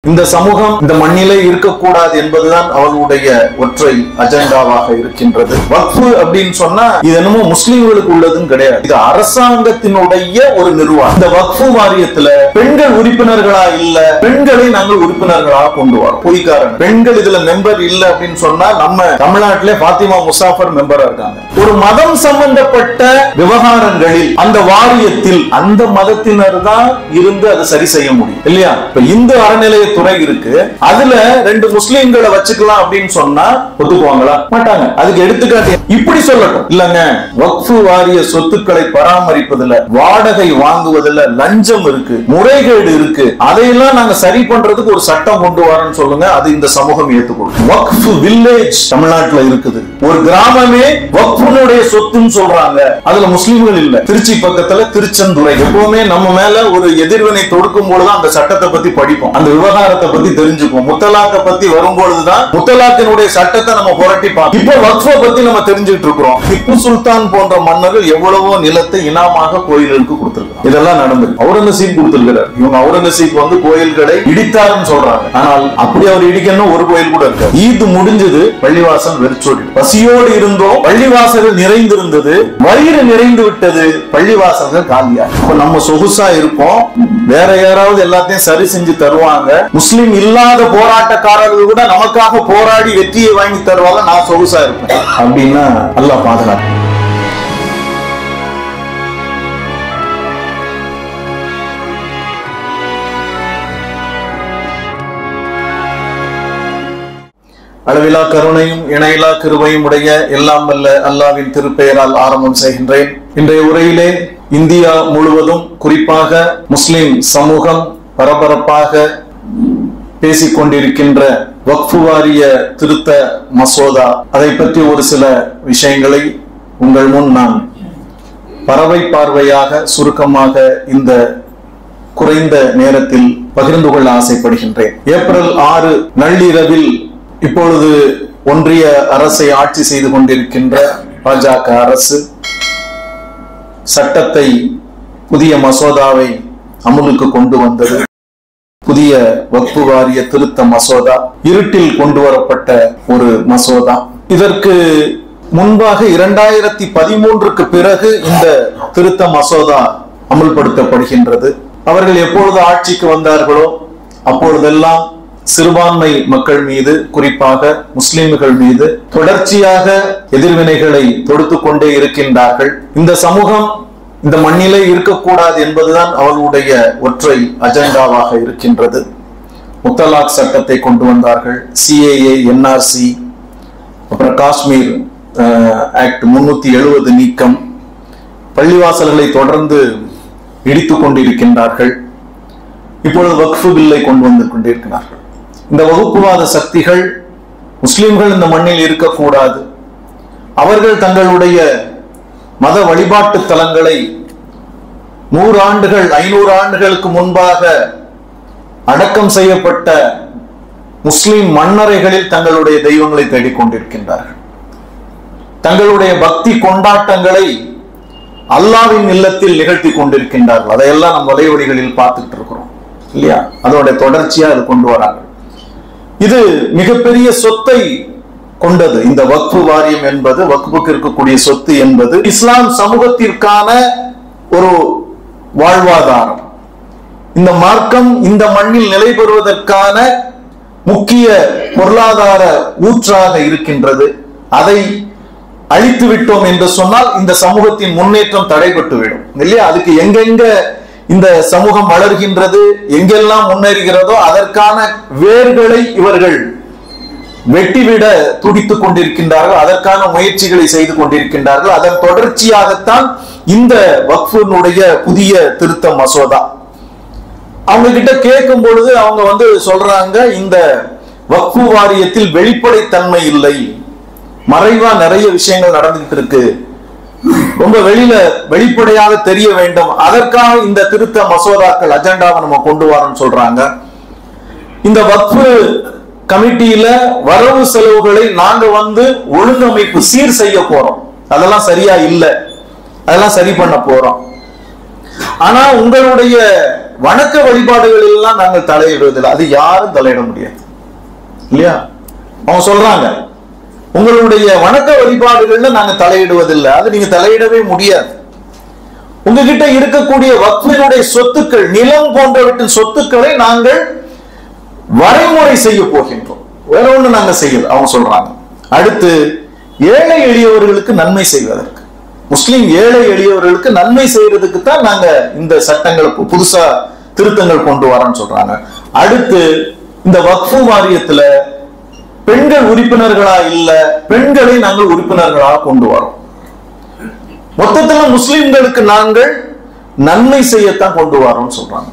இந்த சமூகம் இந்த மண்ணிலே இருக்கக்கூடாது என்பதுதான் அவர்களுடைய ஒற்றை அஜெண்டாவாக இருக்கின்றது. வக்ஃப் அப்படின்னு சொன்னா இது என்னமோ முஸ்லிம்களுக்கு உள்ளதுன்னு கிடையாது. இது அரசாங்கத்தினுடைய ஒரு நிர்வாகம். இந்த வக்ஃப் வாரியத்துல பெண்கள் உறுப்பினர்களா இல்ல, பெண்களை நாங்கள் உறுப்பினர்களாக கொண்டு வரோம். பொய்க்காரங்க பெண்கள் இதுல மெம்பர் இல்ல அப்படின்னு சொன்னா நம்ம தமிழ்நாட்டிலே பாத்திமா முசாஃபர் மெம்பரா இருக்காங்க. ஒரு மதம் சம்பந்தப்பட்ட விவகாரங்களில் அந்த வாரியத்தில் அந்த மதத்தினர் தான் இருந்து அதை சரி செய்ய முடியும் இல்லையா? இப்ப இந்து அறநிலையத்துறை இருக்கு, அதுல 2 முஸ்லிம்களை வச்சுக்கலாம் அப்படின்னு சொன்னா ஒத்துக்குவாங்களா? மாட்டாங்க. அதுக்கு எடுத்துக்காட்டு இப்படி சொல்லட்டும், இல்லங்க வக்ஃப் வாரிய சொத்துக்களை பராமரிப்பதுல, வாடகை வாங்குவதில் லஞ்சம் இருக்கு, முறைகேடு இருக்கு, அதையெல்லாம் நாங்க சரி பண்றதுக்கு ஒரு சட்டம் கொண்டு வரேன்னு சொல்லுங்க, அது இந்த சமூகம் ஏத்துக்கொள்ளும். வக்ஃப் வில்லேஜ் தமிழ்நாட்டுல இருக்குது, ஒரு கிராமமே வக்ஃபுனுடைய சொத்துன்னு சொல்றாங்க, அதுல முஸ்லிம்கள் இல்ல. திருச்சி பக்கத்துல திருச்செந்துறை. எப்பவுமே நம்ம மேல ஒரு எதிர்வினை தொடுக்கும் பொழுது அந்த சட்டத்தை பத்தி படிப்போம், அந்த விவகாரத்தை பத்தி தெரிஞ்சுப்போம். முத்தலாக்கை பத்தி வரும்பொழுதுதான் முத்தலாக்கினுடைய சட்டத்தை நம்ம புரட்டி பார்ப்போம். இப்போ வக்ஃபை பத்தி நம்ம தெரிஞ்சுட்டு இருக்கிறோம். திப்பு சுல்தான் போன்ற மன்னர்கள் எவ்வளவோ நிலத்தை இனாமாக கோயில்களுக்கு கொடுத்திருக்காங்க. இதெல்லாம் நடந்தது. அவுரங்கசீப் கொடுத்திருக்கிறார். இவங்க அவுரங்கசீப் கோயில்களை இடித்தாருன்னு சொல்றாங்க. ஆனால் அப்படி அவர் இடிக்கணும் ஒரு கோயில் கூட இருக்கு. ஈத் முடிஞ்சது, பள்ளிவாசல் வெறிச்சோடி. பசியோடு இருந்தோம், பள்ளிவாசல்கள் நிறைந்திருந்தது, வயிறு நிறைந்து விட்டது, பள்ளிவாசல்கள் காலியா. இப்ப நம்ம சொகுசா இருப்போம், வேற யாராவது எல்லாத்தையும் சரி செஞ்சு தருவாங்க. முஸ்லிம் இல்லாத போராட்டக்காரர்கள் கூட நமக்காக போராடி வெற்றியை வாங்கி தருவாங்க. நான் சொகுசா இருப்பேன் அப்படின்னா அல்லாஹ் பாதுகாப்பு. அளவிலா கருணையும் இணையிலா கிருபையும் உடைய எல்லாம் வல்ல அல்லாஹ்வின் திருப்பெயரால் ஆரம்பம் செய்கின்றேன். இன்றைய உரையிலே இந்தியா முழுவதும் குறிப்பாக முஸ்லிம் சமூகம் பரபரப்பாக பேசிக்கொண்டிருக்கின்ற வக்ஃப் வாரிய திருத்த மசோதா, அதை பற்றி ஒரு சில விஷயங்களை உங்கள் முன் நான் பறவை பார்வையாக சுருக்கமாக இந்த குறைந்த நேரத்தில் பகிர்ந்து கொள்ள ஆசைப்படுகின்றேன். ஏப்ரல் 6 நள்ளிரவில் இப்பொழுது ஒன்றிய அரசை ஆட்சி செய்து கொண்டிருக்கின்ற பாஜக அரசு சட்டத்தை, புதிய மசோதாவை அமுலுக்கு கொண்டு வந்தது. புதிய வக்ஃப் வாரிய திருத்த மசோதா இருட்டில் கொண்டு வரப்பட்ட ஒரு மசோதா. இதற்கு முன்பாக 2013க்கு பிறகு இந்த திருத்த மசோதா அமுல்படுத்தப்படுகின்றது. அவர்கள் எப்பொழுது ஆட்சிக்கு வந்தார்களோ அப்பொழுதெல்லாம் சிறுபான்மை மக்கள் மீது, குறிப்பாக முஸ்லிம்கள் மீது தொடர்ச்சியாக எதிர்வினைகளை தொடுத்து கொண்டே இருக்கின்றார்கள். இந்த சமூகம் இந்த மண்ணிலே இருக்கக்கூடாது என்பதுதான் அவர்களுடைய ஒற்றை அஜெண்டாவாக இருக்கின்றது. முத்தலாக் சட்டத்தை கொண்டு வந்தார்கள், CAA, NRC, அப்புறம் காஷ்மீர் ஆக்ட் 370 நீக்கம், பள்ளிவாசல்களை தொடர்ந்து இடித்துக் கொண்டிருக்கின்றார்கள். இப்பொழுது வக்ஃப் பில்லை கொண்டு வந்து கொண்டிருக்கிறார்கள். இந்த வகுப்புவாத சக்திகள் முஸ்லிம்கள் இந்த மண்ணில் இருக்கக்கூடாது, அவர்கள் தங்களுடைய மத வழிபாட்டு தலங்களை 100 ஆண்டுகள் 500 ஆண்டுகளுக்கு முன்பாக அடக்கம் செய்யப்பட்ட முஸ்லிம் மண்ணறைகளில் தங்களுடைய தெய்வங்களை தேடிக்கொண்டிருக்கின்றார்கள். தங்களுடைய பக்தி கொண்டாட்டங்களை அல்லாஹ்வின் இல்லத்தில் நிகழ்த்தி கொண்டிருக்கின்றார்கள். அதையெல்லாம் நம்ம வலைவழிகளில் பார்த்துட்டு இருக்கிறோம் இல்லையா? அதோட தொடர்ச்சியா அது கொண்டு வராங்க. இது மிகப்பெரிய சொத்தை கொண்டது. இந்த வக்ஃப் வாரியம் என்பது, வக்ஃபுக்கு இருக்கக்கூடிய சொத்து என்பது இஸ்லாம் சமூகத்திற்கான ஒரு வாழ்வாதாரம். இந்த மார்க்கம் இந்த மண்ணில் நிலை பெறுவதற்கான முக்கிய பொருளாதார ஊற்றாக இருக்கின்றது. அதை அழித்து விட்டோம் என்று சொன்னால் இந்த சமூகத்தின் முன்னேற்றம் தடைபட்டுவிடும் இல்லையா? அதுக்கு எங்கெங்க இந்த சமூகம் வளர்கின்றது, எங்கெல்லாம் முன்னேறுகிறதோ அதற்கான வேர்களை இவர்கள் வெட்டிவிட துடித்துக் கொண்டிருக்கின்றார்கள். அதற்கான முயற்சிகளை செய்து கொண்டிருக்கின்றார்கள். அதன் தொடர்ச்சியாகத்தான் இந்த வக்ஃபினுடைய புதிய திருத்த மசோதா. அவங்க கிட்ட கேட்கும் பொழுது அவங்க சொல்றாங்க, இந்த வக்ஃப் வாரியத்தில் வெளிப்படைத்தன்மை இல்லை, மறைவா நிறைய விஷயங்கள் நடந்துகிட்டு இருக்கு, ரொம்ப வெளிப்படையாக தெரிய வேண்டும், அதற்காக இந்த திருத்த மசோதாக்கள் அஜெண்டாவை நம்ம கொண்டு வரோம்னு சொல்றாங்க. இந்த வக்ஃப் கமிட்டியில வரவு செலவுகளை நாங்க ஒழுங்கமைப்பு சீர் செய்ய போறோம், அதெல்லாம் சரியா இல்ல, அதெல்லாம் சரி பண்ண போறோம். ஆனா உங்களுடைய வணக்க வழிபாடுகள் எல்லாம் நாங்கள் தலையிடுவதில்லை. அது யாரும் தலையிட முடியாது இல்லையா? அவங்க சொல்றாங்க உங்களுடைய வணக்க வழிபாடுகள்ல நாங்க தலையிடுவதில்லை, அது நீங்க தலையிடவே முடியாது. உங்ககிட்ட இருக்கக்கூடிய வக்ஃபினுடைய சொத்துக்கள், நிலம் போன்றவற்றின் சொத்துக்களை நாங்கள் வரைமுறை செய்ய போகின்றோம், வேற ஒண்ணு நாங்க செய்யல அவங்க சொல்றாங்க. அடுத்து ஏழை எளியவர்களுக்கு நன்மை செய்வதற்கு, முஸ்லிம் ஏழை எளியவர்களுக்கு நன்மை செய்யறதுக்கு தான் நாங்க இந்த சட்டங்களை புதுசா திருத்தங்கள் கொண்டு வரோம்னு சொல்றாங்க. அடுத்து இந்த வக்ஃபு வாரியத்துல பெண்கள் உறுப்பினர்களா இல்ல, பெண்களை நாங்கள் உறுப்பினர்களாக கொண்டு வரோம். மொத்தத்துல முஸ்லிம்களுக்கு நாங்கள் நன்மை செய்யத்தான் கொண்டு வரோம்னு சொல்றாங்க.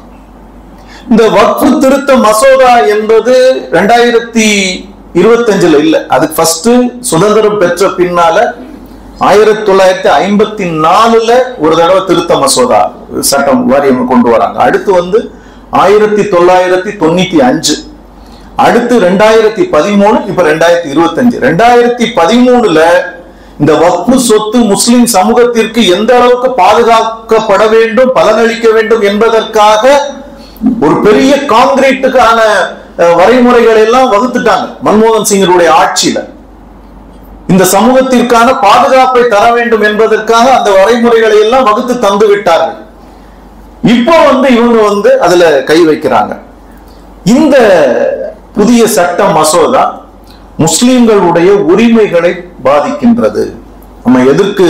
இந்த வக்ஃபு திருத்த மசோதா என்பது 2025 இல்ல, அது ஃபர்ஸ்ட் சுதந்திரம் பெற்ற பின்னால 1954 ஒரு தடவை திருத்த மசோதா சட்டம் வாரியம் கொண்டு வராங்க. அடுத்து 1995, அடுத்து 2013, இப்ப 2025. 2013 இந்த வக்ஃபு சொத்து முஸ்லிம் சமூகத்திற்கு எந்த அளவுக்கு பாதுகாக்கப்பட வேண்டும், பலனளிக்க வேண்டும் என்பதற்காக ஒரு பெரிய காங்கிரீட்டுக்கான வரைமுறைகளை எல்லாம் வகுத்துட்டாங்க மன்மோகன் சிங்கருடைய ஆட்சியில. இந்த சமூகத்திற்கான பாதுகாப்பை தர வேண்டும் என்பதற்காக அந்த வரைமுறைகளை எல்லாம் வகுத்து தந்து விட்டார்கள். இப்போ இவங்க அதுல கை வைக்கிறாங்க. இந்த புதிய சட்ட மசோதா முஸ்லிம்களுடைய உரிமைகளை பாதிக்கின்றது. நம்ம எதற்கு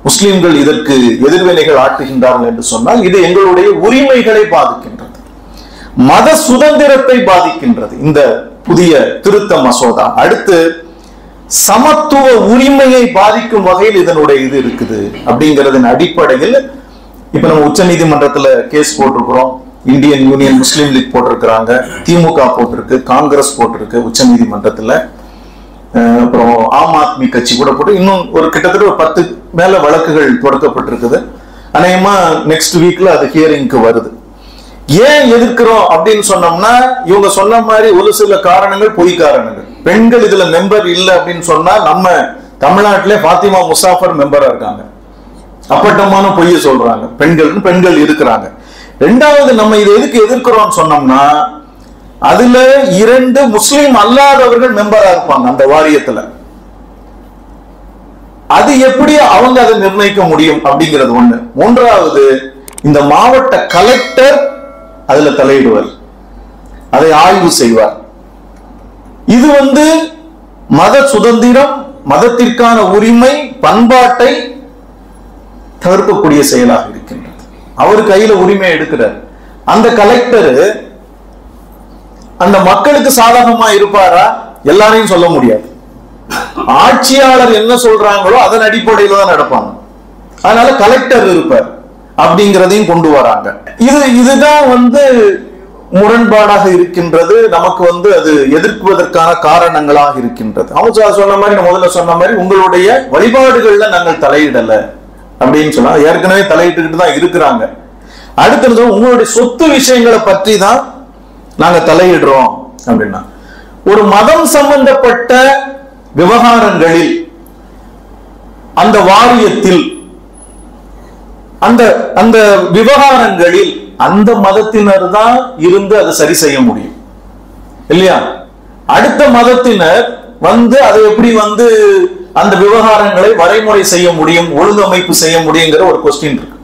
முஸ்லிம்கள் இதற்கு எதிர்வினைகள் ஆற்றுகின்றார்கள் என்று சொன்னால், இது எங்களுடைய உரிமைகளை பாதிக்கின்றது, மத சுதந்திரத்தை பாதிக்கின்றது இந்த புதிய திருத்த மசோதா. அடுத்து சமத்துவ உரிமையை பாதிக்கும் வகையில் இதனுடைய இது இருக்குது அப்படிங்கிறதன் அடிப்படையில் இப்ப நம்ம உச்ச நீதிமன்றத்துல கேஸ் போட்டிருக்கிறோம். இந்தியன் யூனியன் முஸ்லீம் லீக் போட்டிருக்கிறாங்க, திமுக போட்டிருக்கு, காங்கிரஸ் போட்டிருக்கு உச்ச நீதிமன்றத்துல, அப்புறம் ஆம் ஆத்மி கட்சி கூட போட்டு இன்னும் ஒரு கிட்டத்தட்ட 10 மேல வழக்குகள் தொடக்கப்பட்டிருக்குது. அநேகமா நெக்ஸ்ட் வீக்ல அது ஹியரிங்க்கு வருது. ஏன் எதிர்க்கிறோம் அப்படின்னு சொன்னோம்னா, இவங்க சொன்ன மாதிரி ஒரு சில காரணங்கள் பொய் காரணங்கள். பெண்கள் இதுல மெம்பர் இல்லை அப்படின்னு சொன்னா, நம்ம தமிழ்நாட்டிலே ஃபாத்திமா முசாஃபர் மெம்பரா இருக்காங்க, அப்பட்டமான பொய்ய சொல்றாங்க. பெண்கள் இருக்கிறாங்க. ரெண்டாவது, நம்ம இதை எதுக்கு எதிர்க்கிறோம் சொன்னோம்னா, அதுல 2 முஸ்லிம் அல்லாதவர்கள் மெம்பரா இருப்பாங்க அந்த வாரியத்துல. அது எப்படி அவங்க அதை நிர்ணயிக்க முடியும் அப்படிங்கிறது ஒண்ணு. மூன்றாவது, இந்த மாவட்ட கலெக்டர் அதுல தலையிடுவார், அதை ஆய்வு செய்வார். இது மத சுதந்திரம், மதத்திற்கான உரிமை, பண்பாட்டை தவிர்க்கக்கூடிய செயலாக இருக்கின்றது. அவர் கையில உரிமை எடுக்கிறார். அந்த கலெக்டர் அந்த மக்களுக்கு சாதகமா இருப்பாரா? எல்லாரையும் சொல்ல முடியாது. ஆட்சியாளர் என்ன சொல்றாங்களோ அதன் அடிப்படையில தான் நடப்பாங்க. அதனால கலெக்டர் இருப்பார் அப்படிங்கிறதையும் கொண்டு வராங்க. இதுதான் முரண்பாடாக இருக்கின்றது. நமக்கு அது எதிர்ப்பதற்கான காரணங்களாக இருக்கின்றது. அவங்க சொன்ன மாதிரி, முதல்ல சொன்ன மாதிரி, உங்களுடைய வழிபாடுகள்ல நாங்கள் தலையிடல அப்படின்னு சொன்னா, ஏற்கனவே தலையிட்டு தான் இருக்கிறாங்க. அடுத்தது உங்களுடைய சொத்து விஷயங்களை பற்றி தான் நாங்க தலையிடுறோம் அப்படின்னா, ஒரு மதம் சம்பந்தப்பட்ட விவகாரங்களில் அந்த வாரியத்தில் அந்த விவகாரங்களில் அந்த மதத்தினர் தான் இருந்து அதை சரி செய்ய முடியும் இல்லையா? அடுத்த மதத்தினர் அதை எப்படி அந்த விவகாரங்களை வரைமுறை செய்ய முடியும், ஒழுங்கமைப்பு செய்ய முடியுங்கிற ஒரு கொஸ்டின் இருக்கு.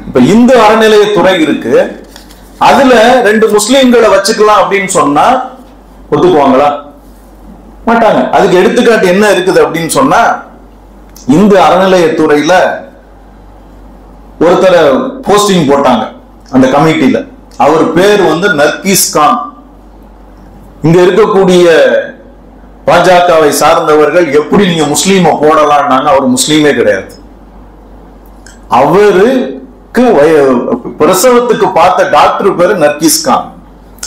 இப்ப இந்து அறநிலையத்துறை இருக்கு, அதுல 2 முஸ்லிம்களை வச்சுக்கலாம் அப்படின்னு சொன்னா ஒத்துக்குவாங்களா? மாட்டாங்க. அதுக்கு எடுத்துக்காட்டு என்ன இருக்குது அப்படின்னு சொன்னா, இந்து அறநிலையத்துறையில ஒருத்தரை போஸ்டிங் போட்டாங்க அந்த கமிட்டியில. அவர் பேர் நர்கீஸ் கான். இங்க இருக்கக்கூடிய பாஜகவை சார்ந்தவர்கள் எப்படி நீங்க முஸ்லீமை போடலாம்னாங்க. அவர் முஸ்லீமே கிடையாது. அவருக்கு பிரசவத்துக்கு பார்த்த டாக்டர் பேரு நர்கீஸ் கான்.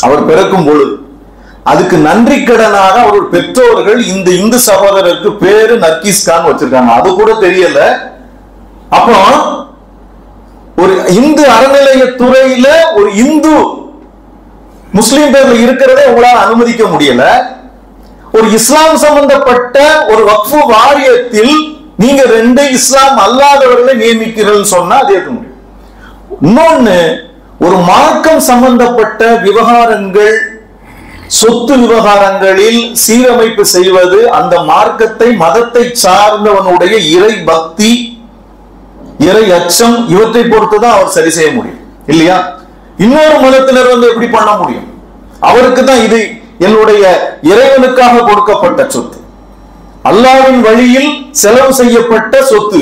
அவர் பிறக்கும் பொழுது அதுக்கு நன்றி கடனாக அவர் பெற்றோர்கள் இந்த இந்து சகோதரருக்கு பேரு நர்கீஸ் கான் வச்சிருக்காங்க. அது கூட தெரியல. அப்புறம் ஒரு இந்து அறநிலையத்துறையில ஒரு இந்து முஸ்லிம் பேர்ல இருக்கிறதே உங்களால் அனுமதிக்க முடியல. ஒரு இஸ்லாம் சம்பந்தப்பட்ட ஒரு வக்ஃபு வாரியத்தில் நீங்க 2 இஸ்லாம் அல்லாதவர்களை நியமிக்கிறீர்கள் சொன்னா அது ஏற்க முடியும். இன்னொன்னு, ஒரு மார்க்கம் சம்பந்தப்பட்ட விவகாரங்கள், சொத்து விவகாரங்களில் சீரமைப்பு செய்வது அந்த மார்க்கத்தை, மதத்தை சார்ந்தவனுடைய இறை பக்தி, இறை அச்சம் இவற்றை பொறுத்துதான் அவர் சரி செய்ய முடியும் இல்லையா? இன்னொரு மதத்தினர் எப்படி பண்ண முடியும்? அவருக்கு தான் இது என்னுடைய இறைவனுக்காக கொடுக்கப்பட்ட சொத்து, அல்லாஹ்வின் வழியில் செலவு செய்யப்பட்ட சொத்து,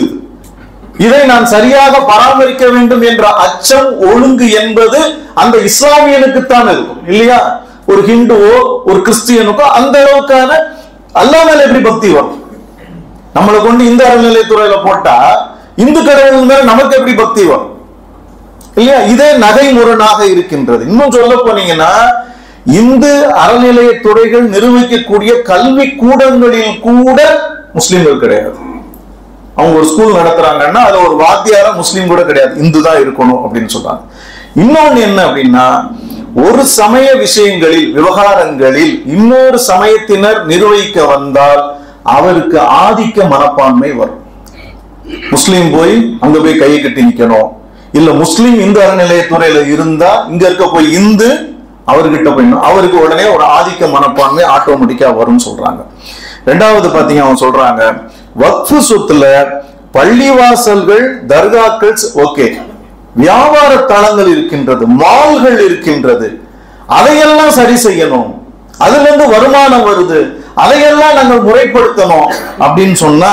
இதை நான் சரியாக பராமரிக்க வேண்டும் என்ற அச்சம், ஒழுங்கு என்பது அந்த இஸ்லாமியனுக்குத்தான் இருக்கும் இல்லையா? ஒரு ஹிந்துவோ ஒரு கிறிஸ்டியனுக்கோ அந்த அளவுக்கான அல்லாஹ் மேல எப்படி பக்தி வரும்? நம்மளை கொண்டு இந்த அறநிலையத்துறையில போட்டா இந்து கடவுள் மேல நமக்கு எப்படி பக்தி வரும் இல்லையா? இதே நகைமுரணாக இருக்கின்றது. இன்னும் சொல்ல போனீங்கன்னா, இந்து அறநிலையத்துறைகள் நிர்வகிக்கக்கூடிய கல்வி கூடங்களில் கூட முஸ்லிம்கள் கிடையாது. அவங்க ஒரு ஸ்கூல் நடத்துறாங்கன்னா அதுல ஒரு வாத்தியார முஸ்லீம் கூட கிடையாது, இந்து தான் இருக்கணும் அப்படின்னு சொல்றாங்க. இன்னொன்னு என்ன அப்படின்னா, ஒரு சமய விஷயங்களில், விவகாரங்களில் இன்னொரு சமயத்தினர் நிர்வகிக்க வந்தால் அவருக்கு ஆதிக்க மனப்பான்மை வரும். முஸ்லீம் போய் அங்க போய் கையை கட்டி நிக்கணும், இல்ல முஸ்லீம் இந்து அறநிலையத்துறையில இருந்தா இங்க இருக்க போய் இந்து அவர்கிட்ட போயிடணும், அவருக்கு உடனே ஒரு ஆதிக்க மனப்பான்மை ஆட்டோமேட்டிக்கா வரும்னு சொல்றாங்க. ரெண்டாவது பாத்தீங்க, அவங்க சொல்றாங்க வக்ஃபு சொத்துல பள்ளிவாசல்கள், தர்காக்கள் ஓகே, வியாபார தளங்கள் இருக்கின்றது, மால்கள் இருக்கின்றது, அதையெல்லாம் சரி செய்யணும், அதுல இருந்து வருமானம் வருது, அதையெல்லாம் நாங்கள் முறைப்படுத்தணும் அப்படின்னு சொன்னா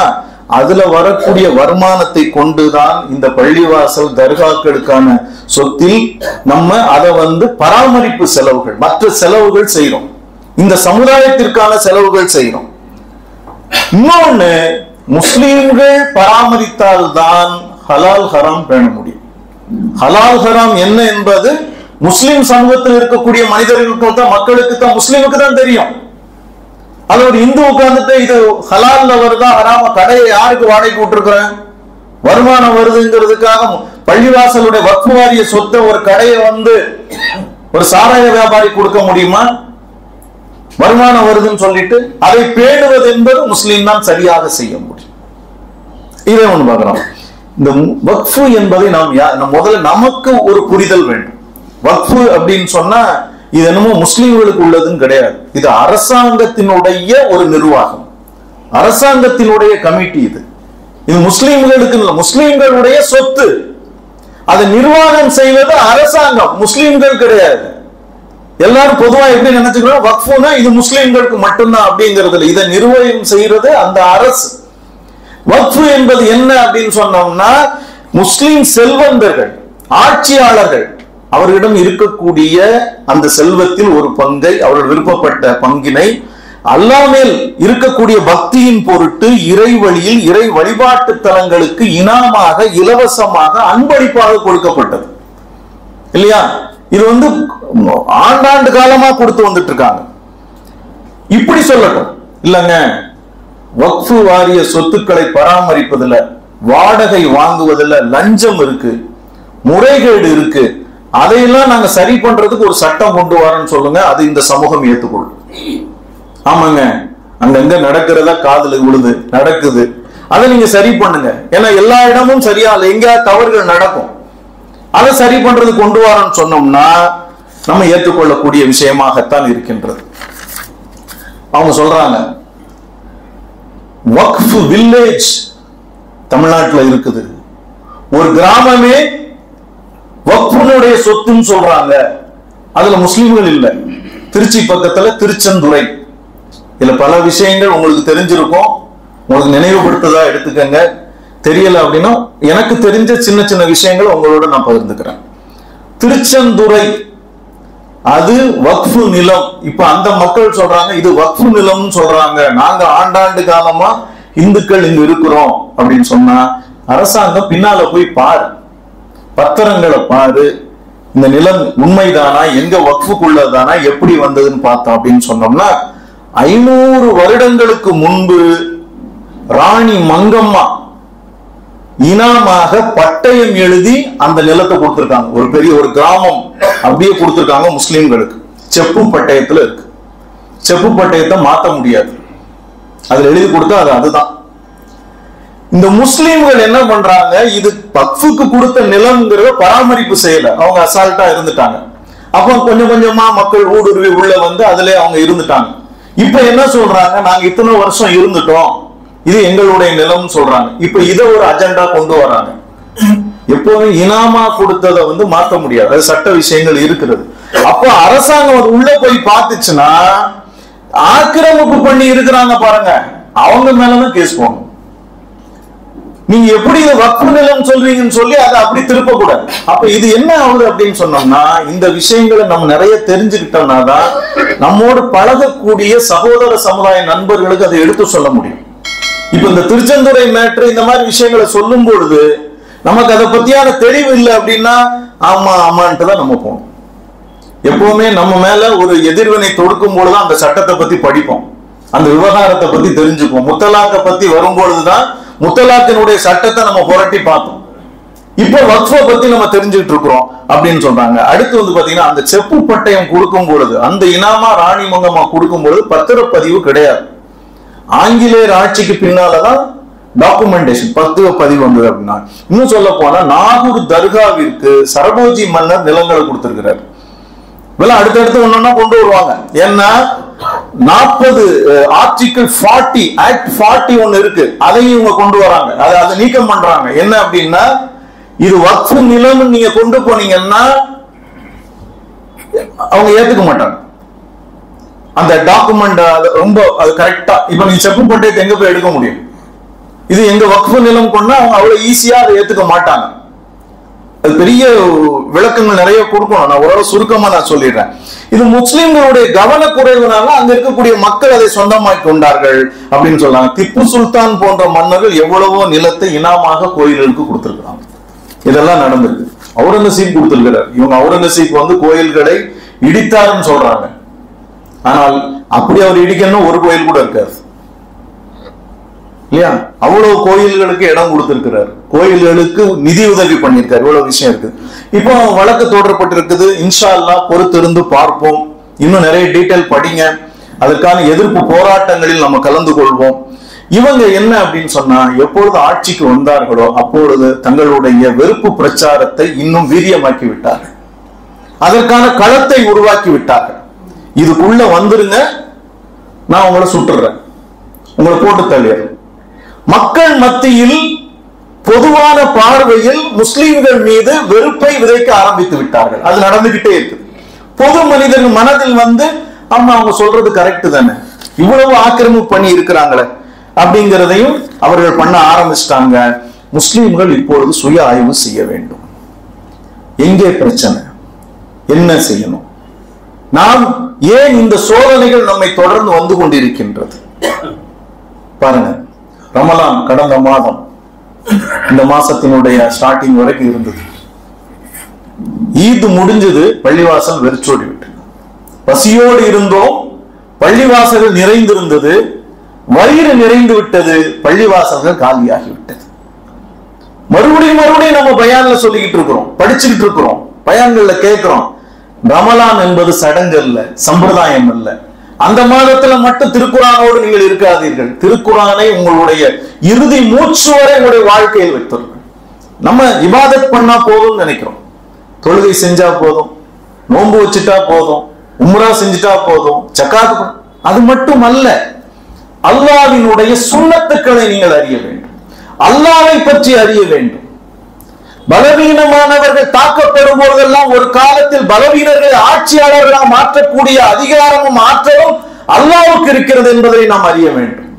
அதுல வரக்கூடிய வருமானத்தை கொண்டுதான் இந்த பள்ளிவாசல், தர்காக்களுக்கான சொத்தில் நம்ம அதை பராமரிப்பு செலவுகள், மற்ற செலவுகள் செய்யறோம், இந்த சமுதாயத்திற்கான செலவுகள் செய்யறோம். இன்னொன்னு, முஸ்லிம்கள் பராமரித்தால்தான் ஹலால் ஹராம் பேண முடியும். ஹலால் ஹராம் என்ன என்பது முஸ்லிம் சமூகத்தில் இருக்கக்கூடிய மனிதர்களுக்கு தான், மக்களுக்கு தான், முஸ்லிமுக்கு தான் தெரியும். அது ஒரு இந்து உட்கார்ந்துட்டு இது ஹலால்ல வருதா ஹராம, கடையை யாருக்கு வாடகைக்கு விட்டுருக்கிறேன், வருமானம் வருதுங்கிறதுக்காக பள்ளிவாசலுடைய வக்ஃபு வாரிய சொத்தை ஒரு கடையை ஒரு சாராய வியாபாரி கொடுக்க முடியுமா? வருமானம் வருதுன்னு சொல்லிட்டு அதை பேணுவது என்பது முஸ்லீம் தான் சரியாக செய்ய முடியும். இதை ஒண்ணு பார்க்கிறோம். இந்த வக்ஃபு என்பதை நாம் முதல்ல நமக்கு ஒரு புரிதல் வேண்டும். வக்ஃபு அப்படின்னு சொன்னா இது என்னமோ முஸ்லிம்களுக்கு உள்ளதுன்னு கிடையாது. இது அரசாங்கத்தினுடைய ஒரு நிர்வாகம், அரசாங்கத்தினுடைய கமிட்டி. இது முஸ்லிம்களுக்கு இல்லை, முஸ்லிம்களுடைய சொத்து. அதை நிர்வாகம் செய்வது அரசாங்கம், முஸ்லிம்கள் கிடையாது. எல்லாரும் பொதுவா எப்படி நினைச்சுக்கிறோம், வக்ஃபுனா இது முஸ்லிம்களுக்கு மட்டும்தான் அப்படிங்கிறது. இதை நிர்வாகம் செய்யறது அந்த அரசு. வக்ஃபு என்பது என்ன அப்படின்னு சொன்னோம்னா, முஸ்லிம் செல்வந்தர்கள், ஆட்சியாளர்கள், அவர்களிடம் இருக்கக்கூடிய அந்த செல்வத்தில் ஒரு பங்கை, அவர்கள் விருப்பப்பட்ட பங்கினை அல்லாஹ் மேல் இருக்கக்கூடிய பக்தியின் பொருட்டு இறை வழியில், இறை வழிபாட்டு தலங்களுக்கு இனாமாக, இலவசமாக, அன்பளிப்பாக கொடுக்கப்பட்டது இல்லையா? இது ஆண்டாண்டு காலமா கொடுத்து வந்துட்டு இருக்காங்க. இப்படி சொல்லட்டும் இல்லங்க, வக்ஃபு வாரிய சொத்துக்களை பராமரிப்பதில், வாடகை வாங்குவதில் லஞ்சம் இருக்கு, முறைகேடு இருக்கு, அதையெல்லாம் நாங்க சரி பண்றதுக்கு ஒரு சட்டம் கொண்டு வரேன்னு சொல்லுங்க, அது இந்த சமூகம் ஏற்றுக்கொள்ளும். ஆமாங்க, அங்கங்க நடக்கிறதா காதுல விழுது, நடக்குது, அதை நீங்க சரி பண்ணுங்க. ஏன்னா எல்லா இடமும் சரியா இல்லை, எங்கேயாவது தவறுகள் நடக்கும், அதை சரி பண்றது கொண்டு வரேன்னு சொன்னோம்னா நம்ம ஏற்றுக்கொள்ளக்கூடிய விஷயமாகத்தான் இருக்கின்றது. அவங்க சொல்றாங்க வக்ஃப் வில்லேஜ் தமிழ்நாட்டில் இருக்குது, ஒரு கிராமமே வக்ஃபுனுடைய சொத்துன்னு சொல்றாங்க. அதுல முஸ்லிம்கள் இல்ல. திருச்சி பக்கத்துல திருச்செந்துறை, இதுல பல விஷயங்கள் உங்களுக்கு தெரிஞ்சிருக்கும், உங்களுக்கு நினைவுபடுத்ததா எடுத்துக்கங்க. தெரியல அப்படின்னா எனக்கு தெரிஞ்ச சின்ன சின்ன விஷயங்கள் உங்களோட நான் பகிர்ந்துக்கிறேன். திருச்செந்துறை அது வக்ஃபு நிலம். இப்ப அந்த மக்கள் சொல்றாங்க இது வக்ஃபு நிலம்னு சொல்றாங்க, நாங்க ஆண்டாண்டு காலமா இந்துக்கள் இங்க இருக்கிறோம் அப்படின்னு சொன்னா, அரசாங்கம் பின்னால போய் பாரு, பத்திரங்களை பாரு, இந்த நிலம் உண்மைதானா, எங்க வக்ஃபுக்குள்ளதானா, எப்படி வந்ததுன்னு பார்த்தோம் அப்படின்னு சொன்னோம்னா, 500 வருடங்களுக்கு முன்பு ராணி மங்கம்மா இனாமாக பட்டயம் எழுதி அந்த நிலத்தை கொடுத்திருக்காங்க. ஒரு பெரிய ஒரு கிராமம் அப்படியே கொடுத்திருக்காங்க முஸ்லிம்களுக்கு. செப்பு பட்டயத்துல இருக்கு. செப்பு பட்டயத்தை மாற்ற முடியாது, அதுல எழுதி கொடுத்தா அதுதான். இந்த முஸ்லிம்கள் என்ன பண்றாங்க, இது வக்ஃபுக்கு கொடுத்த நிலம்ங்கிறத பராமரிப்பு செய்யல, அவங்க அசால்ட்டா இருந்துட்டாங்க. அப்போ கொஞ்சம் கொஞ்சமா மக்கள் ஊடுருவி உள்ள வந்து அதுல அவங்க இருந்துட்டாங்க. இப்ப என்ன சொல்றாங்க, நாங்க இத்தனை வருஷம் இருந்துட்டோம், இது எங்களுடைய நிலம் சொல்றாங்க. இப்ப இத ஒரு அஜெண்டா கொண்டு வராங்க. எப்போதும் இனாமா கொடுத்ததை வந்து மாற்ற முடியாது, அது சட்ட விஷயங்கள் இருக்கிறது. அப்போ அரசாங்கம் அது உள்ள போய் பார்த்துச்சுன்னா ஆக்கிரமிப்பு பண்ணி இருக்கிறாங்க பாருங்க, அவங்க மேலதான் கேஸ் போகணும். நீங்க எப்படி இதை வக்ஃப் நிலம் சொல்றீங்கன்னு சொல்லி அதை அப்படி திருப்ப கூடாது. அப்ப இது என்ன ஆகுது அப்படின்னு சொன்னோம்னா, இந்த விஷயங்களை நம்ம நிறைய தெரிஞ்சுக்கிட்டோம்னா தான் நம்மோடு பழகக்கூடிய சகோதர சமுதாய நண்பர்களுக்கு அதை எடுத்து சொல்ல முடியும். இப்ப இந்த திருச்செந்துறை மேட்ரு இந்த மாதிரி விஷயங்களை சொல்லும் பொழுது நமக்கு அதை பத்தியான தெளிவு இல்லை அப்படின்னா ஆமா ஆமான்ட்டு தான் நம்ம போகணும். எப்பவுமே நம்ம மேல ஒரு எதிர்வினை தொடுக்கும் பொழுதுதான் அந்த சட்டத்தை பத்தி படிப்போம், அந்த விவகாரத்தை பத்தி தெரிஞ்சுப்போம். முத்தலாக்கை பத்தி வரும்பொழுதுதான் முத்தலாக்கினுடைய சட்டத்தை நம்ம புரட்டி பார்த்தோம். இப்ப வக்ஃபை பத்தி நம்ம தெரிஞ்சுட்டு இருக்கிறோம் அப்படின்னு சொல்றாங்க. அடுத்து வந்து பாத்தீங்கன்னா அந்த செப்பு பட்டயம் கொடுக்கும் பொழுது, அந்த இனாமா ராணி மங்கம்மா கொடுக்கும் பொழுது பத்திரப்பதிவு கிடையாது. ஆங்கிலேயர் ஆட்சிக்கு பின்னாலதான் டாக்குமெண்டேஷன் பத்திரப்பதிவு வந்தது. அப்படின்னா இன்னும் சொல்ல போனா நாகூர் தர்காவிற்கு சரபோஜி மன்னர் நிலங்களை கொடுத்திருக்கிறார். இதெல்லாம் அடுத்தடுத்து ஒன்னொன்னா கொண்டு வருவாங்க. ஏன்னா 40 ஆர்டிகிள் 40 ஆக்ட் 40 ஒன்னு இருக்கு, அதையும் இவங்க கொண்டு வராங்க, அதை நீக்கம் பண்றாங்க. என்ன அப்படின்னா, இது வக்ஃப் நிலம் நீங்க கொண்டு போனீங்கன்னா அவங்க ஏத்துக்க மாட்டாங்க. அந்த டாக்குமெண்ட் ரொம்ப அது கரெக்டா, இப்ப நீங்க செப்பு பட்டயத்தை எங்க போய் எடுக்க முடியும்? இது எங்க வக்ஃப் நிலம் கொண்டா அவங்க அவ்வளவு ஈஸியா அதை ஏத்துக்க மாட்டாங்க. அது பெரிய விளக்கங்கள் நிறைய கொடுக்கணும், நான் ஓரளவு சுருக்கமா நான் சொல்லிடுறேன். இது முஸ்லிம்களுடைய கவனக்குறைவுனால அங்க இருக்கக்கூடிய மக்கள் அதை சொந்தமாக்கி கொண்டார்கள் அப்படின்னு சொல்றாங்க. திப்பு சுல்தான் போன்ற மன்னர்கள் எவ்வளவோ நிலத்தை இனாமாக கோயில்களுக்கு கொடுத்திருக்கிறாங்க. இதெல்லாம் நடந்திருக்கு. அவுரங்கசீப் கொடுத்திருக்கிறார். இவங்க அவுரங்கசீப் வந்து கோயில்களை இடித்தாருன்னு சொல்றாங்க. ஆனால் அப்படி அவர் இடிக்கணும் ஒரு கோயில் கூட இருக்காது இல்லையா? அவ்வளவு கோயில்களுக்கு இடம் கொடுத்திருக்கிறார், கோயில்களுக்கு நிதி உதவி பண்ணியிருக்காரு. இவ்வளவு விஷயம் இருக்கு. இப்போ வழக்கு தொடரப்பட்டிருக்குது. இன்ஷா அல்லாஹ் பொறுத்திருந்து பார்ப்போம். இன்னும் நிறைய டீட்டெயில் படிங்க. அதற்கான எதிர்ப்பு போராட்டங்களில் நம்ம கலந்து கொள்வோம். இவங்க என்ன அப்படின்னு சொன்னா, எப்பொழுது ஆட்சிக்கு வந்தார்களோ அப்பொழுது தங்களுடைய வெறுப்பு பிரச்சாரத்தை இன்னும் வீரியமாக்கி விட்டார்கள். அதற்கான களத்தை உருவாக்கி விட்டார்கள். இதுக்குள்ள வந்துருங்க, நான் உங்களை சுட்டுறேன், உங்களை போட்டு தள்ளிடுறேன். மக்கள் மத்தியில் பொதுவான பார்வையில் முஸ்லிம்கள் மீது வெறுப்பை விதைக்க ஆரம்பித்து விட்டார்கள். அது நடந்துகிட்டே இருக்கு. பொது மனிதன் மனதில் வந்து ஆமா அவங்க சொல்றது கரெக்ட் தானே, இவ்வளவு ஆக்கிரமிப்பு பண்ணி இருக்கிறாங்களே அப்படிங்கிறதையும் அவர்கள் பண்ண ஆரம்பிச்சிட்டாங்க. முஸ்லிம்கள் இப்பொழுது சுய ஆய்வு செய்ய வேண்டும். எங்கே பிரச்சனை, என்ன செய்யணும், நாம் ஏன் இந்த சோதனைகள் நம்மை தொடர்ந்து வந்து கொண்டிருக்கின்றது? பாருங்க, ரமலான் கடந்த மாதம், இந்த மாசத்தினுடைய ஸ்டார்டிங் வரைக்கும் இருந்தது. ஈத் முடிஞ்சது, பள்ளிவாசல் வெறிச்சோடி விட்டது. பசியோடு இருந்தோம், பள்ளிவாசல்கள் நிறைந்திருந்தது. வயிறு நிறைந்து விட்டது, பள்ளிவாசல்கள் காலியாகி விட்டது. மறுபடியும் நம்ம பயான்ல சொல்லிக்கிட்டு இருக்கிறோம், படிச்சுக்கிட்டு இருக்கிறோம், பயான்கள்ல கேட்கிறோம். ரமலான் என்பது சடங்கு அல்ல, சம்பிரதாயம் அல்ல. அந்த மாதத்துல மட்டும் திருக்குரானோடு நீங்கள் இருக்காதீர்கள். திருக்குரானை உங்களுடைய இறுதி மூச்சு வரை உங்களுடைய வாழ்க்கையில் வைத்திருங்கள். நம்ம இபாதத் பண்ணா போதும் நினைக்கிறோம், தொழுகை செஞ்சா போதும், நோன்பு வச்சுட்டா போதும், உம்ரா செஞ்சுட்டா போதும், ஜகாத். அது மட்டும் அல்ல, அல்லாஹ்வினுடைய சுன்னத்துக்களை நீங்கள் அறிய வேண்டும், அல்லாஹ்வை பற்றி அறிய வேண்டும். பலவீனமானவர்கள் தாக்கப்படும் போதெல்லாம் ஒரு காலத்தில் பலவீனர்களை ஆட்சியாளர்களாக மாற்றக்கூடிய அதிகாரமும் ஆற்றலும் அல்லாஹ்வுக்கு இருக்கிறது என்பதை நாம் அறிய வேண்டும்.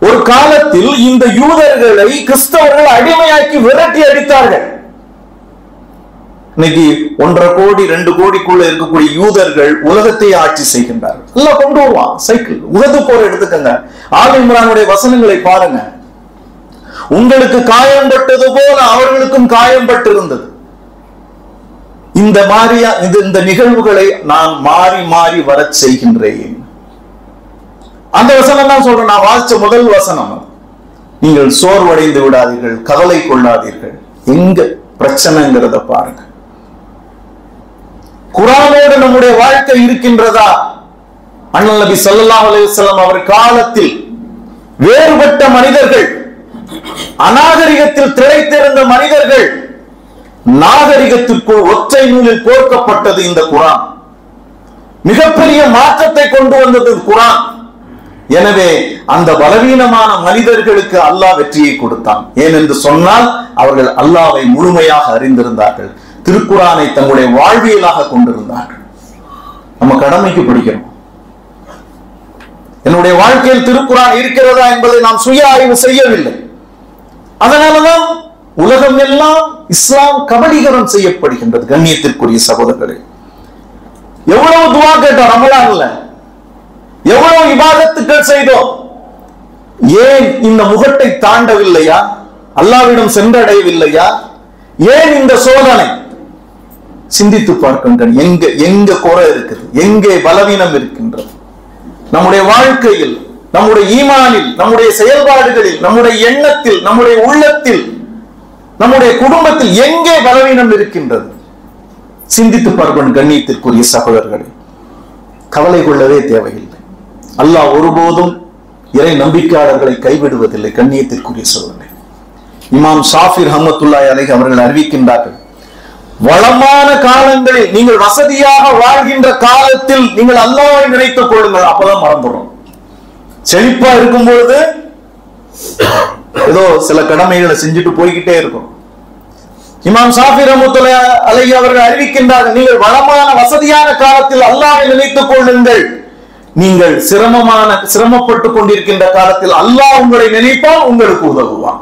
ஒரு காலத்தில் இந்த யூதர்களை கிறிஸ்தவர்கள் அடிமையாக்கி விரட்டி அடித்தார்கள். இன்னைக்கு 1.5 கோடி 2 கோடிக்குள்ள இருக்கக்கூடிய யூதர்கள் உலகத்தை ஆட்சி செய்கின்றார்கள். எல்லாம் கொண்டு வருவான் சைக்கிள். உகது போர் எடுத்துக்கங்க, ஆல் இம்ரானுடைய வசனங்களை பாருங்க. உங்களுக்கு காயம்பட்டது போல அவர்களுக்கும் காயம்பட்டிருந்தது. இந்த மாதிரியா இந்த நிகழ்வுகளை நான் மாறி மாறி வரச் செய்கின்றேன். அந்த வசனம் தான் சொல்றேன், நான் வாசிச்ச முதல் வசனம். நீங்கள் சோர்வடைந்து விடாதீர்கள், கவலை கொள்ளாதீர்கள். எங்க பிரச்சனைங்கிறத பாருங்க. குர்ஆனோடு நம்முடைய வாழ்க்கை இருக்கின்றதா? அண்ணல் நபி ஸல்லல்லாஹு அலைஹி வஸல்லம் அவர் காலத்தில் வேறுபட்ட மனிதர்கள் அநாகரிகத்தில் திளைத்திருந்த மனிதர்கள் நாகரிகத்திற்குள் ஒற்றை நூலில் கோர்க்கப்பட்டது இந்த குர்ஆன். மிகப்பெரிய மாற்றத்தை கொண்டு வந்தது குர்ஆன். எனவே அந்த பலவீனமான மனிதர்களுக்கு அல்லாஹ் வெற்றியை கொடுத்தான். ஏனென்று சொன்னால் அவர்கள் அல்லாஹ்வை முழுமையாக அறிந்திருந்தார்கள், திருக்குர்ஆனை தங்களுடைய வாழ்வியலாக கொண்டிருந்தார்கள். நம்ம கடமைக்கு படிக்கணும். என்னுடைய வாழ்க்கையில் திருக்குர்ஆன் இருக்கிறதா என்பதை நாம் சுய ஆய்வு செய்யவில்லை. அதனாலதான் உலகம் எல்லாம் இஸ்லாம் கபலீகரம் செய்யப்படுகின்றது. கண்ணியத்திற்குரிய சகோதரர்களே, எவ்வளவு துஆ கேட்டோம் ரமலான்ல, எவ்வளவு இபாதத்துக்கள் செய்தோம், ஏன் இந்த முகட்டை தாண்டவில்லையா? அல்லாஹ்விடம் சென்றடையவில்லையா? ஏன் இந்த சோதனை? சிந்தித்து பார்க்கின்றன. எங்க குறை இருக்குது, எங்கே பலவீனம் இருக்கின்றது? நம்முடைய வாழ்க்கையில், நம்முடைய ஈமானில், நம்முடைய செயல்பாடுகளில், நம்முடைய எண்ணத்தில், நம்முடைய உள்ளத்தில், நம்முடைய குடும்பத்தில் எங்கே பலவீனம் இருக்கின்றது? சிந்தித்து பார்க்கணும். கண்ணியத்திற்குரிய சகோதரர்களே, கவலை கொள்ளவே தேவையில்லை. அல்லாஹ் ஒருபோதும் இறை நம்பிக்கையாளர்களை கைவிடுவதில்லை. கண்ணியத்திற்குரிய சகோதரர்களே, இமாம் ஷாஃபி ரஹ்மத்துல்லாஹி அலைஹி அவர்கள் அறிவிக்கின்றார்கள், வளமான காலங்களில் நீங்கள் வசதியாக வாழ்கின்ற காலத்தில் நீங்கள் அல்லாஹ்வை நினைத்துக் கொள்ளுங்கள், அப்பதான் மறந்துடும். செழிப்பா இருக்கும் பொழுது ஏதோ சில கடமைகளை செஞ்சுட்டு போய்கிட்டே இருக்கும். இமாம் ஷாஃபி ரஹ்மத்துல்லாஹி அலைஹி அவர்கள் அறிவிக்கின்றார்கள், நீங்கள் வளமான வசதியான காலத்தில் அல்லாஹ்வை நினைத்துக் கொள்ளுங்கள், நீங்கள் சிரமப்பட்டு கொண்டிருக்கின்ற காலத்தில் அல்லாஹ் உங்களை நினைப்பால் உங்களுக்கு உதவுவான்.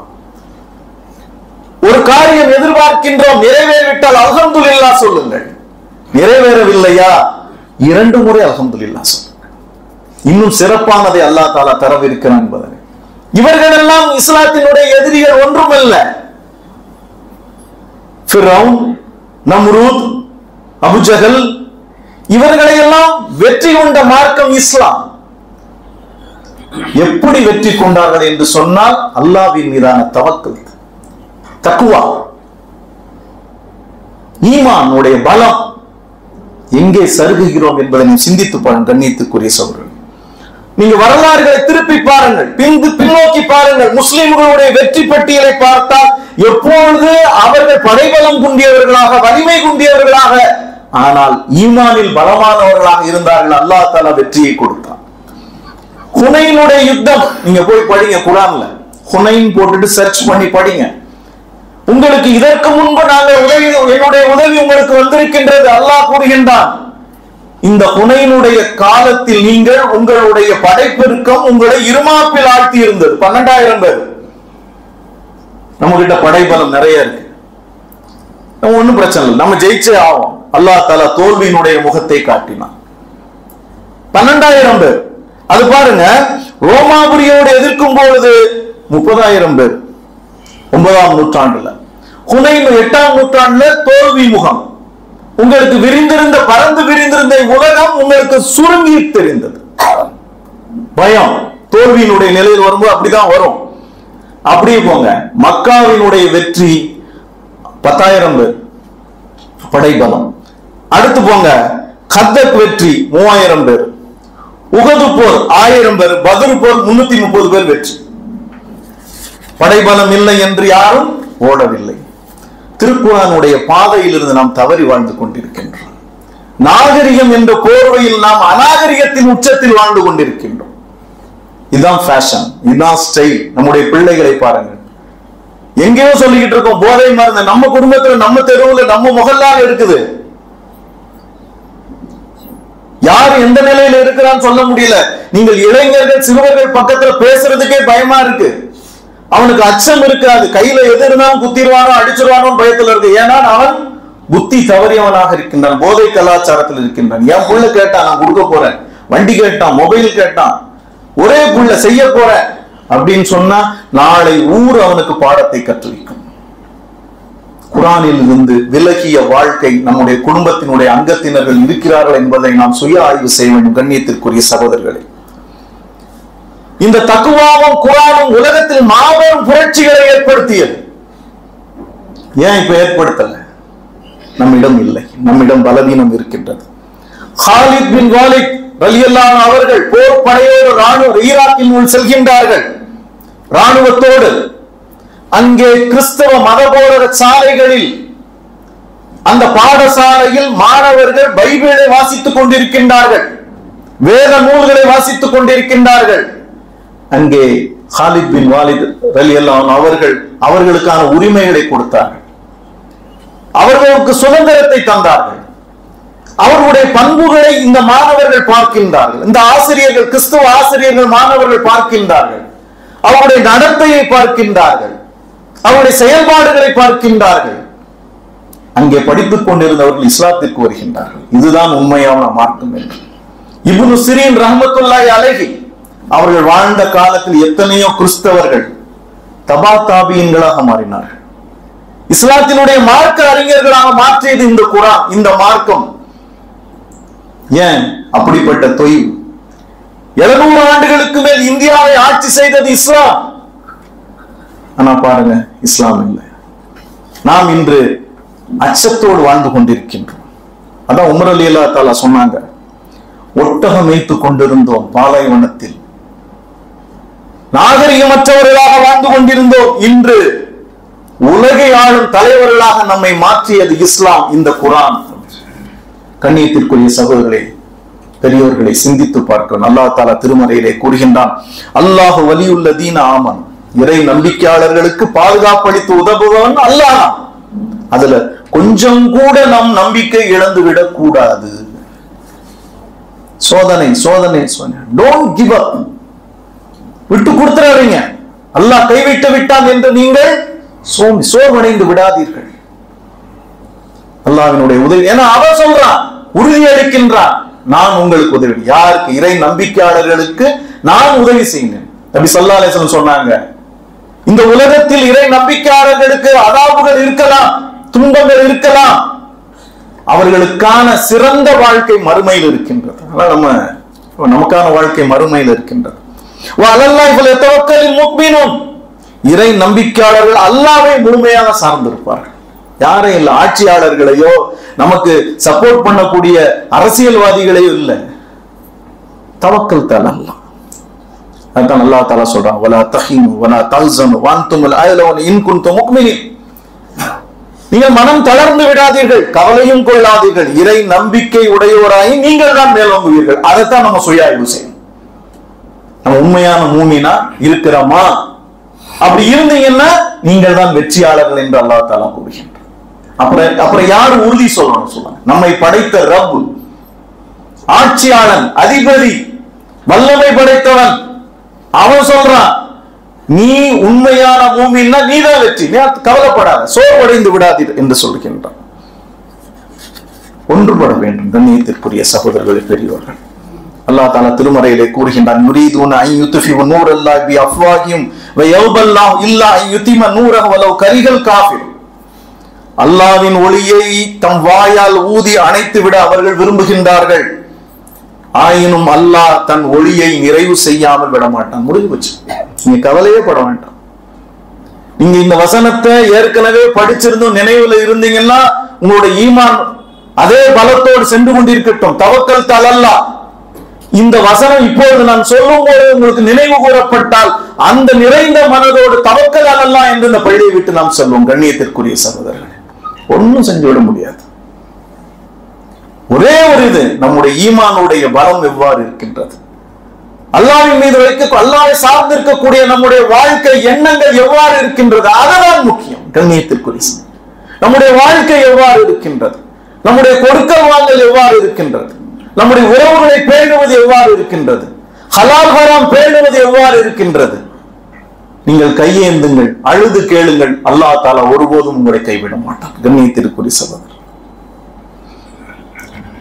ஒரு காரியம் எதிர்பார்க்கின்றோம், நிறைவேறிவிட்டால் அல்ஹம்துலில்லாஹ் சொல்லுங்கள். நிறைவேறவில்லையா 2 முறை அல்ஹம்துலில்லாஹ் சொல்லுங்கள். இன்னும் சிறப்பானதை அல்லாஹ் தஆலா தரவிருக்கிறான் என்பதை. இவர்கள் எல்லாம் இஸ்லாத்தினுடைய எதிரிகள் ஒன்றுமல்ல. ஃபிரௌன், நம்ரூத், அபூஜஹல், இவர்களை எல்லாம் வெற்றி கொண்ட மார்க்கம் இஸ்லாம். எப்படி வெற்றி கொண்டார்கள் என்று சொன்னால் அல்லாஹ்வின் மீதான தவக்கல், தக்வா, ஈமானுடைய பலம். எங்கே சருகுகிறோம் என்பதை சிந்தித்து பாருங்கள். கண்ணியத்துக்குரிய சகோதரர்களே, நீங்க வரலாறுகளை திருப்பி பாருங்கள், பின்னோக்கி பாருங்கள். முஸ்லிம்களுடைய வெற்றி பட்டியலை பார்த்தால் எப்பொழுது அவர்கள் படைபலம் குண்டியவர்களாக, வலிமை குண்டியவர்களாக, ஆனால் ஈமானில் பலமானவர்களாக இருந்தார்கள். அல்லாஹ் தஆலா வெற்றியை கொடுத்தான். ஹுனைனுடைய யுத்தம் நீங்க போய் படிங்க, குர்ஆன்ல ஹுனைன் போட்டுட்டு சர்ச் பண்ணி படிங்க. உங்களுக்கு இதற்கு முன்பு என்னுடைய உதவி உங்களுக்கு வந்திருக்கின்றது. அல்லாஹ் கூறுகின்றான், இந்த ஹுனைனுடைய காலத்தில் நீங்கள் உங்களுடைய படைப்பெருக்கம் உங்களை இருமாப்பில் ஆழ்த்தி இருந்தது. 12,000 பேர். நம்ம கிட்ட படைபலம் நிறைய இருக்கு, நம்ம ஒண்ணும் பிரச்சனை இல்லை, நம்ம ஜெயிச்சே ஆகும். அல்லாஹ் தஆலா தோல்வியினுடைய முகத்தை காட்டினான். 12,000 பேர். அது பாருங்க, ரோமாபுரியோடு எதிர்க்கும் பொழுது 30,000 பேர் 9ஆம் நூற்றாண்டுல. ஹுனைன் 8ஆம் நூற்றாண்டுல தோல்வி முகம். உங்களுக்கு விரிந்திருந்த, பறந்து விரிந்திருந்த உலகம் உங்களுக்கு சுருங்கி தெரிந்தது. பயம் தோல்வியினுடைய நிலையில் வரும்போது அப்படிதான் வரும். அப்படியே போங்க, மக்காவினுடைய வெற்றி 10,000 பேர் படைபலம். அடுத்து போங்க, கத்தக் வெற்றி 3000 பேர், உஹது போர் 1000 பேர், பத்ர் போர் 330 பேர் வெற்றி. படைபலம் இல்லை என்று யாரும் ஓடவில்லை. திருக்குர்ஆனுடைய பாதையில் இருந்து நாம் தவறி வாழ்ந்து கொண்டிருக்கின்றோம். நாகரிகம் என்ற போர்வையில் நாம் அநாகரிகத்தின் உச்சத்தில் வாழ்ந்து கொண்டிருக்கின்றோம். இதுதான் ஃபேஷன், இதுதான் ஸ்டைல். நம்முடைய பிள்ளைகளை பாருங்கள், எங்கேயோ சொல்லிக்கிட்டு இருக்கோம் போதை மருந்து. நம்ம குடும்பத்துல, நம்ம தெருவுல, நம்ம முகல்லால இருக்குது. யார் எந்த நிலையில இருக்கிறான்னு சொல்ல முடியல. நீங்கள் இளைஞர்கள், சிறுவர்கள் பக்கத்துல பேசுறதுக்கே பயமா இருக்கு. அவனுக்கு அச்சம் இருக்காது. கையில எது இருந்தாலும் குத்திடுவானோ, அடிச்சிருவானோ பயத்துல இருக்கு. ஏன்னா அவன் புத்தி தவறியவனாக இருக்கின்றான், போதை கலாச்சாரத்தில் இருக்கின்றான். என் புள்ள கேட்டான், நான் கொடுக்க போறேன். வண்டி கேட்டான், மொபைல் கேட்டான், ஒரே புள்ள செய்ய போறேன் அப்படின்னு சொன்னா நாளை ஊர் அவனுக்கு பாடத்தை கற்றுவிக்கும். குர்ஆனில் இருந்து விலகிய வாழ்க்கை நம்முடைய குடும்பத்தினுடைய அங்கத்தினர்கள் இருக்கிறார்கள் என்பதை நாம் சுய ஆய்வு செய்ய வேண்டும். கண்ணியத்திற்குரிய சகோதரர்களே, இந்த தக்வாவும் குர்ஆனும் உலகத்தில் மாபெரும் புரட்சிகளை ஏற்படுத்தியது. ஏன் இப்ப ஏற்படுத்தல? நம்மிடம் இல்லை, நம்மிடம் பலவீனம் இருக்கின்றது. காலித் பின் வாலித் ரலியல்லாஹு அன்ஹு அவர்கள் போர் படையோடு ஈராக்கின் உள் செல்கின்றார்கள். ராணுவத்தோடு அங்கே கிறிஸ்தவ மதபோதக சாலைகளில் அந்த பாடசாலையில் மாணவர்கள் பைபிளை வாசித்துக் கொண்டிருக்கின்றார்கள், வேத நூல்களை வாசித்துக் கொண்டிருக்கின்றார்கள். அங்கே ஹாலித் பின் வாலித் ரலியல்லாஹு அன்ஹு அவர்கள் அவர்களுக்கான உரிமைகளை கொடுத்தார்கள், அவர்களுக்கு சுதந்திரத்தை தந்தார்கள். அவர்களுடைய பண்புகளை இந்த மாணவர்கள் பார்க்கின்றார்கள், இந்த ஆசிரியர்கள், கிறிஸ்துவ ஆசிரியர்கள் மாணவர்கள் பார்க்கின்றார்கள், அவருடைய நடத்தையை பார்க்கின்றார்கள், அவருடைய செயல்பாடுகளை பார்க்கின்றார்கள். அங்கே படித்துக் கொண்டிருந்தவர்கள் இஸ்லாத்திற்கு வருகின்றார்கள். இதுதான் உண்மையான மார்க்கம் என்று இப்னு சிரீன் ரஹ்மத்துல்லாஹி அலைஹி அவர்கள் வாழ்ந்த காலத்தில் எத்தனையோ கிறிஸ்தவர்கள் தபா தாபியின்களாக மாறினார்கள். இஸ்லாத்தினுடைய மார்க்க அறிஞர்களாக மாற்றியது இந்த குர்ஆன், இந்த மார்க்கம். ஏன் அப்படிப்பட்ட தொய்வு? 700 ஆண்டுகளுக்கு மேல் இந்தியாவை ஆட்சி செய்தது இஸ்லாம். ஆனா பாருங்க, இஸ்லாம் இல்லை. நாம் இன்று அச்சத்தோடு வாழ்ந்து கொண்டிருக்கின்றோம். அதான் உமர் ரலியல்லாஹு தஆலா சொன்னாங்க, ஒட்டகம் மேய்த்துக் கொண்டிருந்தோம் பாலைவனத்தில், நாகரிகமற்றவர்களாக வாழ்ந்து கொண்டிருந்தோம். இன்று உலகை ஆளும் தலைவர்களாக நம்மை மாற்றியது இஸ்லாம், இந்த குர்ஆன். கண்ணியத்திற்குரிய சகோதரர்களே, பெரியோர்களை சிந்தித்து பார்க்க அல்லாஹ் தஆலா திருமறையிலே கூறுகின்றான், அல்லாஹு வலியுல்லதீன ஆமன், இறை நம்பிக்கையாளர்களுக்கு பாதுகாப்பு அளித்து உதவுபவன் அல்லாஹ். அதுல கொஞ்சம் கூட நம் நம்பிக்கை இழந்து விடக் கூடாது. சோதனை சோதனை சோதனை, டோன்ட் கிவ் அப், விட்டு கொடுத்துறாதீங்க. அல்லாஹ் கைவிட்டு விட்டான் என்று நீங்கள் சோர்வடைந்து விடாதீர்கள். அல்லாஹ்வினுடைய உதவி, ஏன்னா அவன் சொல்றான், உறுதி அளிக்கின்றான், நான் உங்களுக்கு உதவி. யாருக்கு? இறை நம்பிக்கையாளர்களுக்கு நான் உதவி செய்கிறேன். நபி ஸல்லல்லாஹு அலைஹி வஸல்லம் சொன்னாங்க, இந்த உலகத்தில் இறை நம்பிக்கையாளர்களுக்கு அதாபுகள் இருக்கலாம், துன்பங்கள் இருக்கலாம், அவர்களுக்கான சிறந்த வாழ்க்கை மறுமையில் இருக்கின்றது. நமக்கான வாழ்க்கை மறுமையில் இருக்கின்றது. இறை நம்பிக்கையாளர்கள் அல்லாஹ்வை முழுமையாக சார்ந்திருப்பார்கள். யாரையும் இல்லை, ஆட்சியாளர்களையோ நமக்கு சப்போர்ட் பண்ணக்கூடிய அரசியல்வாதிகளையோ இல்லை. தவக்கல் அல்லாஹ். அதான் அல்லாஹ் தஆலா சொல்றான், வலா தஹினு வலா தஹ்சனு வஅன்துமுல் அஅலவுன இன் குன்தும் முஃமினீன். நீங்கள் மனம் தளர்ந்து விடாதீர்கள், கவலையும் கொள்ளாதீர்கள், இறை நம்பிக்கை உடையோராய் நீங்கள் தான் மேலோங்குவீர்கள். அதைத்தான் நம்ம சுய ஆய்வு செய்யணும். நம்ம உண்மையான மூமினா இருக்கிறோமா? அப்படி இருந்தீங்கன்னா நீங்கள் தான் வெற்றியாளர்கள் என்று அல்லாஹ் தஆலா கூறுகின்றார். அப்புறம் யார் உறுதி சொல்லணும்? சொல்லுங்க. நம்மை படைத்த ரப், ஆட்சியாளன், அதிபதி, வல்லமை படைத்தவன், அவன் சொல்றான், நீ உண்மையான மூமின்னா நீதான் வெற்றி, நீ கவலைப்படாத, சோர்வடைந்து விடாதீர் என்று சொல்கின்றான். ஒன்றுபட வேண்டும். கண்ணியத்திற்குரிய சகோதரர்களே, பெரியவர்கள், அல்லாஹ் தஆலா திருமறையிலே கூறுகின்றான், யுரீதுன அன் யுத்ஃபிஉ நூரல்லாஹி பி அஃப்வாஹிஹிம் வ யௌபல்லாஹு இல்லா அன் யுதிம நூரஹு வலவ் கரிஹல் காஃபிர். அல்லாஹ்வின் ஒளியை தம் வாயால் ஊதி அணைத்து விட அவர்கள் விரும்புகின்றார்கள், ஆயினும் அல்லாஹ் தன் ஒளியை நிறைவு செய்யாமல் விட மாட்டான். முடிஞ்சு போச்சு, நீங்க கவலையே பட வேண்டாம். நீங்க இந்த வசனத்தை ஏற்கனவே படிச்சிருந்தும் நினைவுல இருந்தீங்கன்னா உங்களுடைய ஈமான் அதே பலத்தோடு சென்று கொண்டிருக்கட்டும். தவக்கல் அல்லாஹ். இந்த வசனம் இப்பொழுது நான் சொல்லும் போது உங்களுக்கு நினைவு கூறப்பட்டால் அந்த நிறைந்த மனதோடு தவக்கல் அல்லாஹ் என்று இந்த பள்ளியை விட்டு நாம் சொல்வோம். கண்ணியத்திற்குரிய சகோதரர்களே, ஒன்னும் செஞ்சு விட முடியாது. ஒரே ஒரு இது, நம்முடைய ஈமானுடைய பலம் எவ்வாறு இருக்கின்றது, அல்லாஹ்வின் மீது வைக்க, அல்லாஹ்வை சார்ந்திருக்கக்கூடிய நம்முடைய வாழ்க்கை எண்ணங்கள் எவ்வாறு இருக்கின்றது, அதுதான் முக்கியம். கண்ணியத்திற்குரிய நம்முடைய வாழ்க்கை எவ்வாறு இருக்கின்றது, நம்முடைய கொடுக்கல் வாங்கல் எவ்வாறு இருக்கின்றது, நம்முடைய உறவுகளை பேணுவது எவ்வாறு இருக்கின்றது, ஹலால் ஹராம் பேணுவது எவ்வாறு இருக்கின்றது. நீங்கள் கையேந்துங்கள், அழுது கேளுங்கள், அல்லாஹ் தஆலா ஒருபோதும் உங்களை கைவிட மாட்டான். கண்ணியத்திற்குரிய சகோதரர்,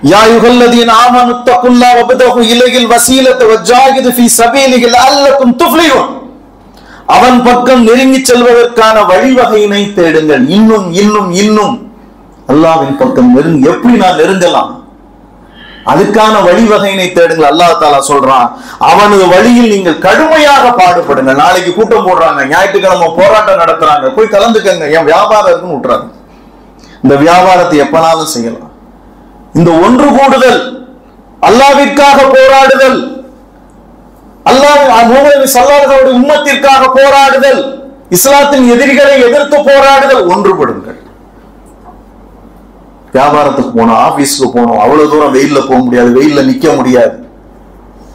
யா அய்யுஹல்லதீன ஆமனு தக்குல்லாஹ வப்தகு இலைஹில் வஸீலத வஜாஹிது ஃபீ ஸபீலிஹி லஅல்லகும் துஃப்லிஹூன். அவன் பக்கம் நெருங்கி செல்வதற்கான வழிவகையினை தேடுங்கள். இன்னும் இன்னும் இன்னும் அல்லாஹ்வின் பக்கம் நெருங்கி எப்படி நான் நெருங்கலாம், அதுக்கான வழிவகையினை தேடுங்கள். அல்லாஹ் தஆலா சொல்றான், அவனது வழியில் நீங்கள் கடுமையாக பாடுபடுங்க. நாளைக்கு கூட்டம் போடுறாங்க, ஞாயிற்றுக்கிழமை போராட்டம் நடத்துறாங்க, போய் கலந்துக்கங்க. என் வியாபாரம் இருக்குன்னு விட்டுறாங்க. இந்த வியாபாரத்தை எப்பனாலும் செய்யலாம். இந்த ஒன்று கூடுதல், அல்லாஹ்விற்காக போராடுதல், அல்லாஹ் முஹம்மது ஸல்லல்லாஹு அலைஹி வஸல்லம் உம்மத்திற்காக போராடுதல், இஸ்லாத்தின் எதிரிகளை எதிர்த்து போராடுதல், ஒன்றுபடுங்கள். வியாபாரத்துக்கு போனோம், ஆபீஸ்க்கு போனோம், அவ்வளவு தூரம் வெயில்ல போக முடியாது, வெயில்ல நிக்க முடியாது.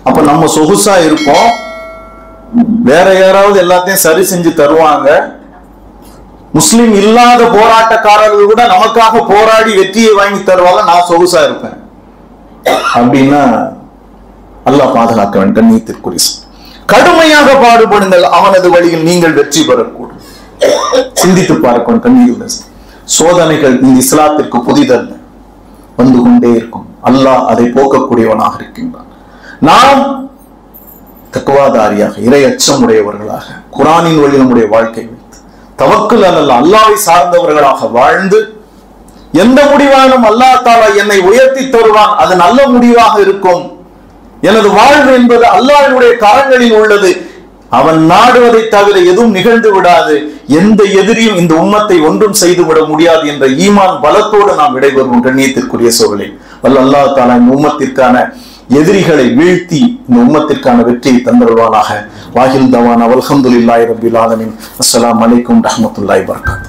அப்ப நம்ம சொகுசா இருப்போம், வேற யாராவது எல்லாத்தையும் சரி செஞ்சு தருவாங்க. முஸ்லிம் இல்லாத போராட்டக்காரர்கள் கூட நமக்காக போராடி வெற்றியை வாங்கி தருவாங்க, நான் சொகுசா இருப்பேன் அப்படின்னா அல்லாஹ் பாதுகாக்க வேண்டும். கண்ணியத்திற்குரிய கடுமையாக பாடுபடுங்கள், அவனது வழியில் நீங்கள் வெற்றி பெறக்கூடும். சிந்தித்து பார்க்க கண்ணியுள்ள சோதனைகள் இந்த இஸ்லாத்திற்கு புதிதல்ல, வந்து கொண்டே இருக்கும். அல்லாஹ் அதை போக்கக்கூடியவனாக இருக்கின்றான். நாம் தக்வாதாரியாக, இறை அச்சமுடையவர்களாக, குரானின் வழி நம்முடைய வாழ்க்கை வைத்து தவக்குல் அலல்லாஹ், அல்லாஹ்வை சார்ந்தவர்களாக வாழ்ந்து, எந்த முடிவானும் அல்லாஹ் தஆலா என்னை உயர்த்தி தருவான், அது நல்ல முடிவாக இருக்கும். எனது வாழ்வு என்பது அல்லாஹ்வுடைய கரங்களில் உள்ளது, அவன் நாடுவதை தவிர எதுவும் நிகழ்ந்து விடாது, எந்த எதிரியும் இந்த உம்மத்தை ஒன்றும் செய்துவிட முடியாது என்ற ஈமான் பலத்தோடு நாம் விடைபெறுவோம். கண்ணியத்திற்குரிய சோழர்களே, அல்லாஹ் தஆலா இந்த உம்மத்திற்கான எதிரிகளை வீழ்த்தி இந்த உம்மத்திற்கான வெற்றியை தந்தருவானாக. வாஹில் தவானா வல்ஹம்துலில்லாஹி ரப்பில் ஆலமீன். அஸ்ஸலாமு அலைக்கும் ரஹ்மத்துல்லாஹி வபரகாத்துஹு.